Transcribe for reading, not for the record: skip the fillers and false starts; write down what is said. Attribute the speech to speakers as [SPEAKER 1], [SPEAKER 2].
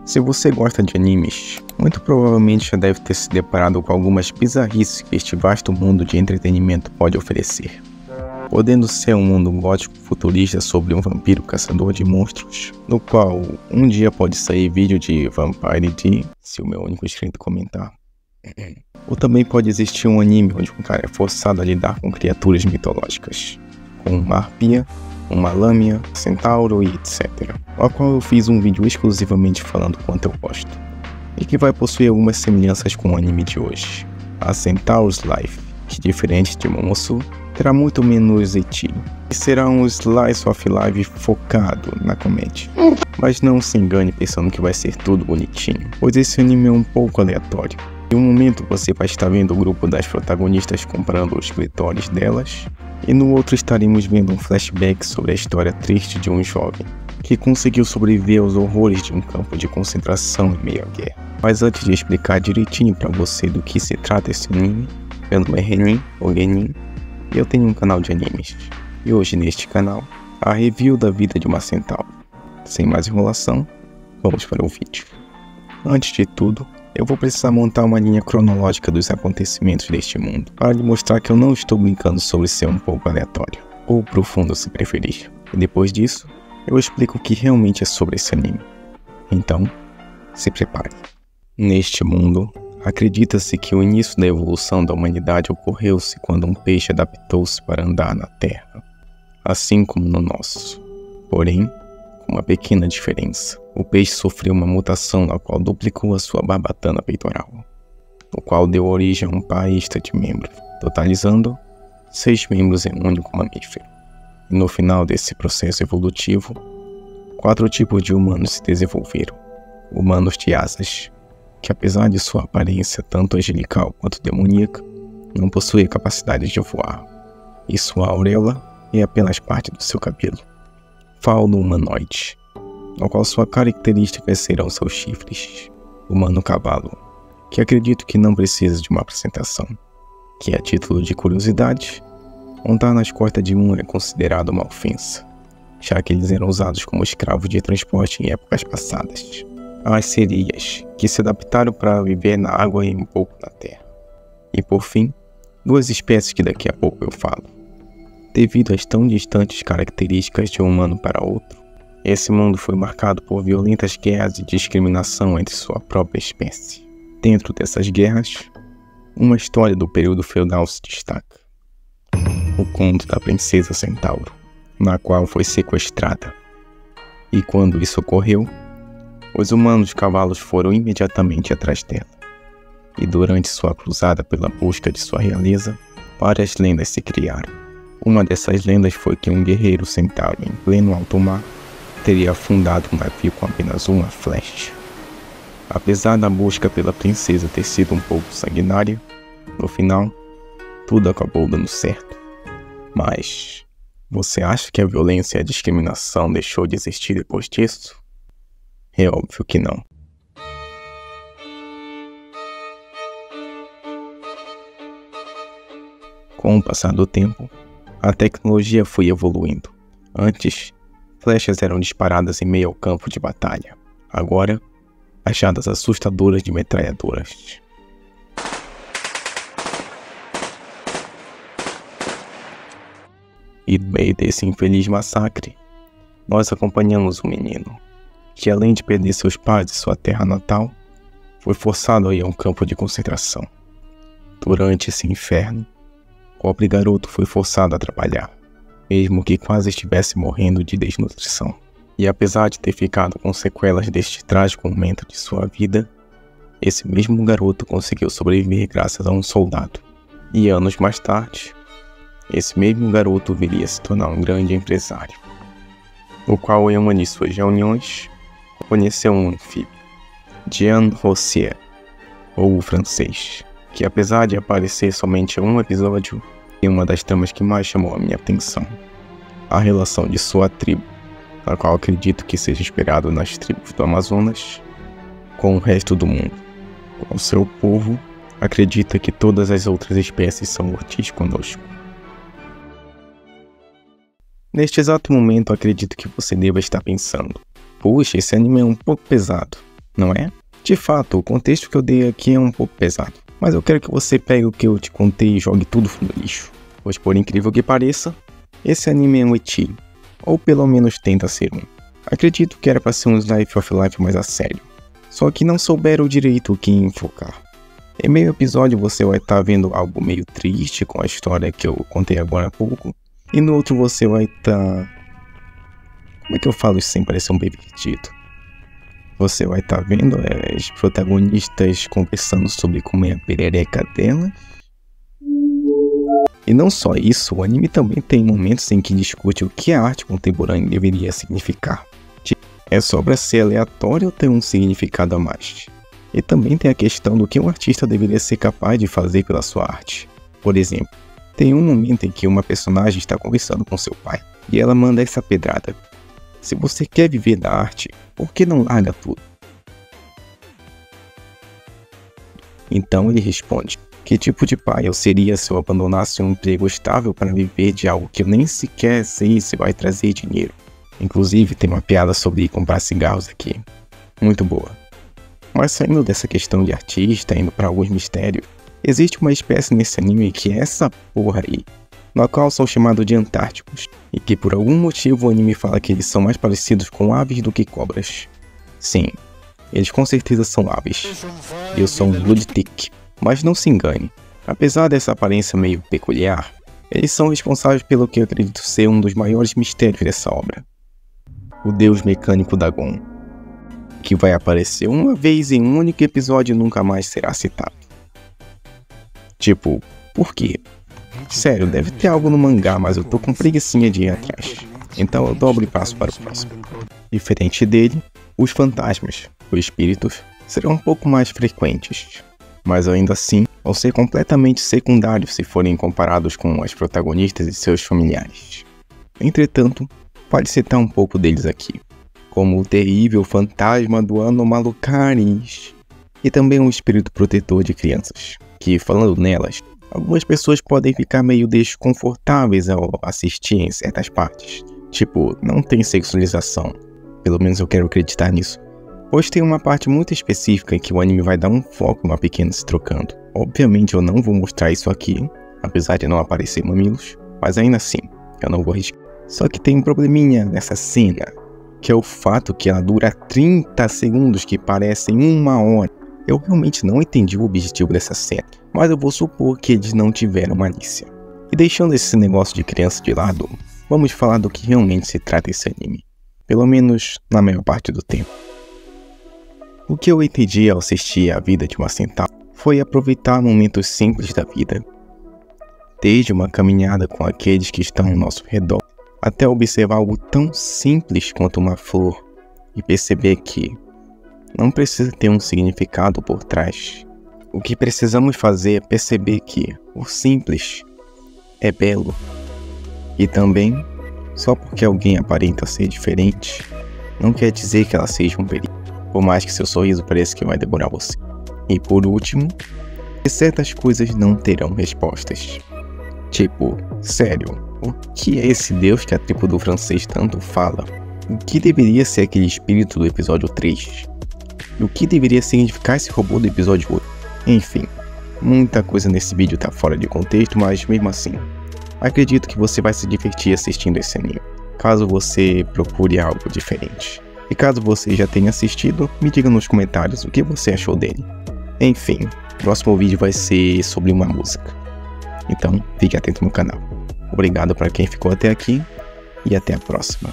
[SPEAKER 1] Se você gosta de animes, muito provavelmente já deve ter se deparado com algumas bizarrices que este vasto mundo de entretenimento pode oferecer. Podendo ser um mundo gótico futurista sobre um vampiro caçador de monstros, no qual um dia pode sair vídeo de Vampire D, se o meu único inscrito comentar. Ou também pode existir um anime onde um cara é forçado a lidar com criaturas mitológicas, como uma arpia, uma lâmina, centauro e etc. Ao qual eu fiz um vídeo exclusivamente falando quanto eu gosto, e que vai possuir algumas semelhanças com o anime de hoje, a Centaur's Life, que diferente de Momosu, terá muito menos eti, e será um slice of life focado na comédia. Mas não se engane pensando que vai ser tudo bonitinho, pois esse anime é um pouco aleatório. Em um momento você vai estar vendo o grupo das protagonistas comprando os clitóris delas, e no outro estaremos vendo um flashback sobre a história triste de um jovem que conseguiu sobreviver aos horrores de um campo de concentração em meio à guerra. Mas antes de explicar direitinho pra você do que se trata esse anime, meu nome é Renin, ou Genin, e eu tenho um canal de animes. E hoje neste canal, a review da vida de uma centauro. Sem mais enrolação, vamos para o vídeo. Antes de tudo, eu vou precisar montar uma linha cronológica dos acontecimentos deste mundo, para lhe mostrar que eu não estou brincando sobre ser um pouco aleatório, ou profundo se preferir. E depois disso, eu explico o que realmente é sobre esse anime. Então, se prepare. Neste mundo, acredita-se que o início da evolução da humanidade ocorreu-se quando um peixe adaptou-se para andar na Terra, assim como no nosso. Porém, com uma pequena diferença. O peixe sofreu uma mutação na qual duplicou a sua barbatana peitoral, o qual deu origem a um par extra de membros, totalizando 6 membros em um único mamífero. E no final desse processo evolutivo, 4 tipos de humanos se desenvolveram. Humanos de asas, que apesar de sua aparência tanto angelical quanto demoníaca, não possuem capacidade de voar, e sua auréola é apenas parte do seu cabelo. Fauno humanoide, no qual sua característica serão seus chifres. Humano cavalo, que acredito que não precisa de uma apresentação, que a título de curiosidade, montar nas costas de um é considerado uma ofensa, já que eles eram usados como escravos de transporte em épocas passadas. As sereias, que se adaptaram para viver na água e um pouco na terra. E por fim, 2 espécies que daqui a pouco eu falo. Devido às tão distantes características de um humano para outro, esse mundo foi marcado por violentas guerras e discriminação entre sua própria espécie. Dentro dessas guerras, uma história do período feudal se destaca. O conto da princesa Centauro, na qual foi sequestrada. E quando isso ocorreu, os humanos cavalos foram imediatamente atrás dela. E durante sua cruzada pela busca de sua realeza, várias lendas se criaram. Uma dessas lendas foi que um guerreiro centauro em pleno alto mar teria afundado um navio com apenas uma flecha. Apesar da busca pela princesa ter sido um pouco sanguinária, no final, tudo acabou dando certo. Mas, você acha que a violência e a discriminação deixou de existir depois disso? É óbvio que não. Com o passar do tempo, a tecnologia foi evoluindo. Antes, flechas eram disparadas em meio ao campo de batalha. Agora, achadas assustadoras de metralhadoras. E no meio desse infeliz massacre, nós acompanhamos um menino, que além de perder seus pais e sua terra natal, foi forçado a ir a um campo de concentração. Durante esse inferno, o pobre garoto foi forçado a trabalhar, mesmo que quase estivesse morrendo de desnutrição. E apesar de ter ficado com sequelas deste trágico momento de sua vida, esse mesmo garoto conseguiu sobreviver graças a um soldado. E anos mais tarde, esse mesmo garoto viria a se tornar um grande empresário, o qual em uma de suas reuniões, conheceu um anfíbio, Jean Rossier, ou o francês, que apesar de aparecer somente em um episódio, é uma das tramas que mais chamou a minha atenção. A relação de sua tribo, a qual acredito que seja esperado nas tribos do Amazonas, com o resto do mundo. O seu povo acredita que todas as outras espécies são hostis conosco. Neste exato momento acredito que você deva estar pensando: puxa, esse anime é um pouco pesado. não é? De fato, o contexto que eu dei aqui é um pouco pesado, mas eu quero que você pegue o que eu te contei e jogue tudo no lixo. Pois por incrível que pareça, esse anime é um ecchi, ou pelo menos tenta ser um. Acredito que era para ser um slice of life mais a sério, só que não souberam direito o que enfocar. Em meio episódio você vai estar vendo algo meio triste com a história que eu contei agora há pouco, e no outro você vai estar... Como é que eu falo isso sem parecer um pervertido? Você vai estar vendo as protagonistas conversando sobre como é a perereca delas. E não só isso, o anime também tem momentos em que discute o que a arte contemporânea deveria significar. É só para ser aleatório ou ter um significado a mais? E também tem a questão do que um artista deveria ser capaz de fazer pela sua arte. Por exemplo, tem um momento em que uma personagem está conversando com seu pai, e ela manda essa pedrada: se você quer viver da arte, por que não larga tudo? Então ele responde: que tipo de pai eu seria se eu abandonasse um emprego estável para viver de algo que eu nem sequer sei se vai trazer dinheiro? Inclusive tem uma piada sobre comprar cigarros aqui, muito boa. Mas saindo dessa questão de artista, indo para alguns mistérios, existe uma espécie nesse anime que é essa porra aí, no qual são chamados de antárticos, e que por algum motivo o anime fala que eles são mais parecidos com aves do que cobras. Sim, eles com certeza são aves. Eu sou um Luditic, mas não se engane, apesar dessa aparência meio peculiar, eles são responsáveis pelo que eu acredito ser um dos maiores mistérios dessa obra: o deus mecânico Dagon, que vai aparecer uma vez em um único episódio e nunca mais será citado. Tipo, por quê? Sério, deve ter algo no mangá, mas eu tô com preguicinha de ir atrás. Então eu dobro e passo para o próximo. Diferente dele, os fantasmas, os espíritos, serão um pouco mais frequentes, mas ainda assim vão ser completamente secundários se forem comparados com as protagonistas e seus familiares. Entretanto, pode citar um pouco deles aqui, como o terrível fantasma do Anomalucaris, e também um espírito protetor de crianças, que, falando nelas, algumas pessoas podem ficar meio desconfortáveis ao assistir em certas partes. Tipo, não tem sexualização, pelo menos eu quero acreditar nisso, pois tem uma parte muito específica em que o anime vai dar um foco numa pequena se trocando. Obviamente eu não vou mostrar isso aqui, apesar de não aparecer mamilos, mas ainda assim, eu não vou arriscar. Só que tem um probleminha nessa cena, que é o fato que ela dura 30 segundos, que parecem 1 hora. Eu realmente não entendi o objetivo dessa cena, mas eu vou supor que eles não tiveram malícia. E deixando esse negócio de criança de lado, vamos falar do que realmente se trata esse anime, pelo menos na maior parte do tempo. O que eu entendi ao assistir a vida de uma sentada foi aproveitar momentos simples da vida, desde uma caminhada com aqueles que estão ao nosso redor, até observar algo tão simples quanto uma flor e perceber que não precisa ter um significado por trás. O que precisamos fazer é perceber que o simples é belo. E também, só porque alguém aparenta ser diferente, não quer dizer que ela seja um perigo, por mais que seu sorriso pareça que vai devorar você. E por último, que certas coisas não terão respostas. Tipo, sério, o que é esse deus que a tribo do francês tanto fala? O que deveria ser aquele espírito do episódio 3? E o que deveria significar esse robô do episódio 8? Enfim, muita coisa nesse vídeo tá fora de contexto, mas mesmo assim, acredito que você vai se divertir assistindo esse anime, caso você procure algo diferente. E caso você já tenha assistido, me diga nos comentários o que você achou dele. Enfim, o próximo vídeo vai ser sobre uma música. Então, fique atento no canal. Obrigado para quem ficou até aqui e até a próxima.